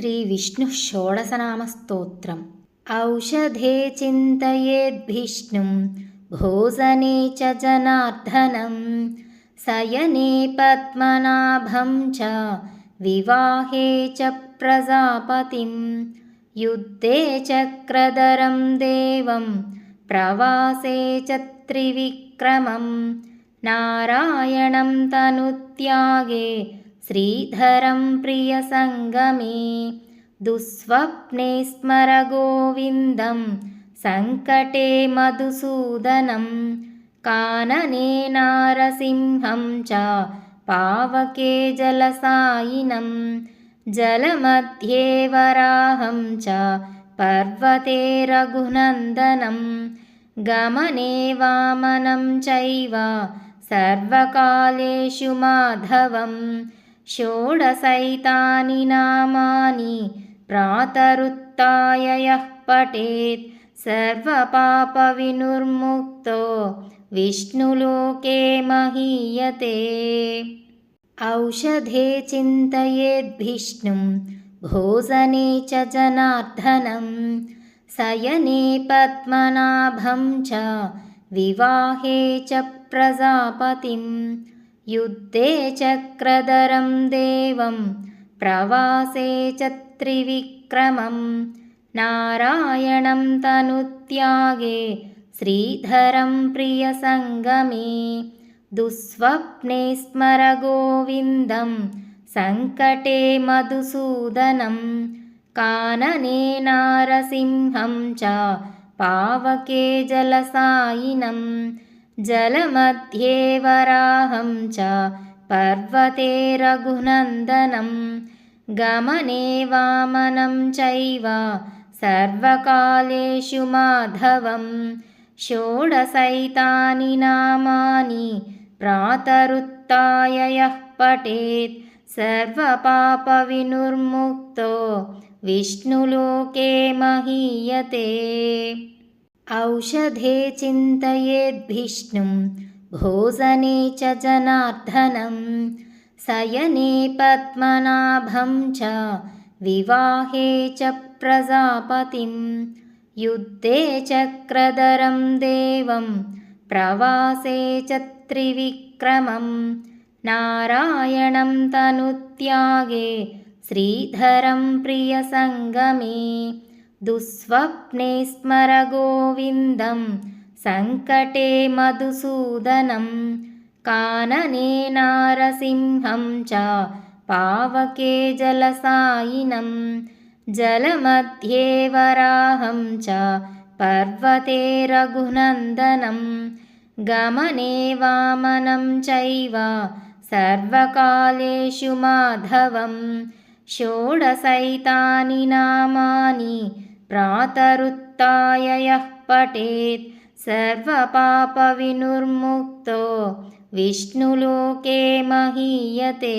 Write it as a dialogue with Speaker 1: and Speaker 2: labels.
Speaker 1: श्रीविष्णुः षोडशनामस्तोत्रम्। औषधे चिन्तयेद्विष्णुं भोजने च जनार्दनं शयने पद्मनाभं च विवाहे च प्रजापतिं युद्धे चक्रधरं देवं प्रवासे च त्रिविक्रमं नारायणं तनुत्यागे श्रीधरं प्रियसङ्गमे दुःस्वप्ने स्मर गोविन्दं सङ्कटे मधुसूदनं कानने नारसिंहं च पावके जलसायिनं जलमध्ये वराहं च पर्वते रघुनन्दनं गमने वामनं चैव सर्वकालेषु माधवं षोडशैतानि नामानि प्रातरुत्थाय यः पठेत् सर्वपापविनिर्मुक्तो विष्णुलोके महीयते। औषधे चिन्तयेद्विष्णुं भोजने च जनार्दनं शयने पद्मनाभं च विवाहे च प्रजापतिं युद्धे चक्रधरं देवं प्रवासे च त्रिविक्रमं नारायणं तनुत्यागे श्रीधरं प्रियसङ्गमे दुःस्वप्ने स्मर गोविन्दं सङ्कटे मधुसूदनं कानने नारसिंहं च पावके जलसायिनं जलमध्ये वराहं च पर्वते रघुनन्दनं गमने वामनं चैव सर्वकालेषु माधवं षोडशैतानि नामानि प्रातरुत्थाय यः पठेत् सर्वपापविनिर्मुक्तो विष्णुलोके महीयते। औषधे चिन्तयेद्विष्णुं भोजने च जनार्दनं शयने पद्मनाभं च विवाहे च प्रजापतिं युद्धे चक्रधरं देवं प्रवासे च त्रिविक्रमं नारायणं तनुत्यागे श्रीधरं प्रियसङ्गमे दुःस्वप्ने स्मर गोविन्दं सङ्कटे मधुसूदनं कानने नारसिंहं च पावके जलसायिनं जलमध्ये वराहं च पर्वते रघुनन्दनं गमने वामनं चैव सर्वकालेषु माधवं षोडशैतानि नामानि प्रातरुत्थाय यः पठेत् सर्वपापविनिर्मुक्तो विष्णुलोके महीयते।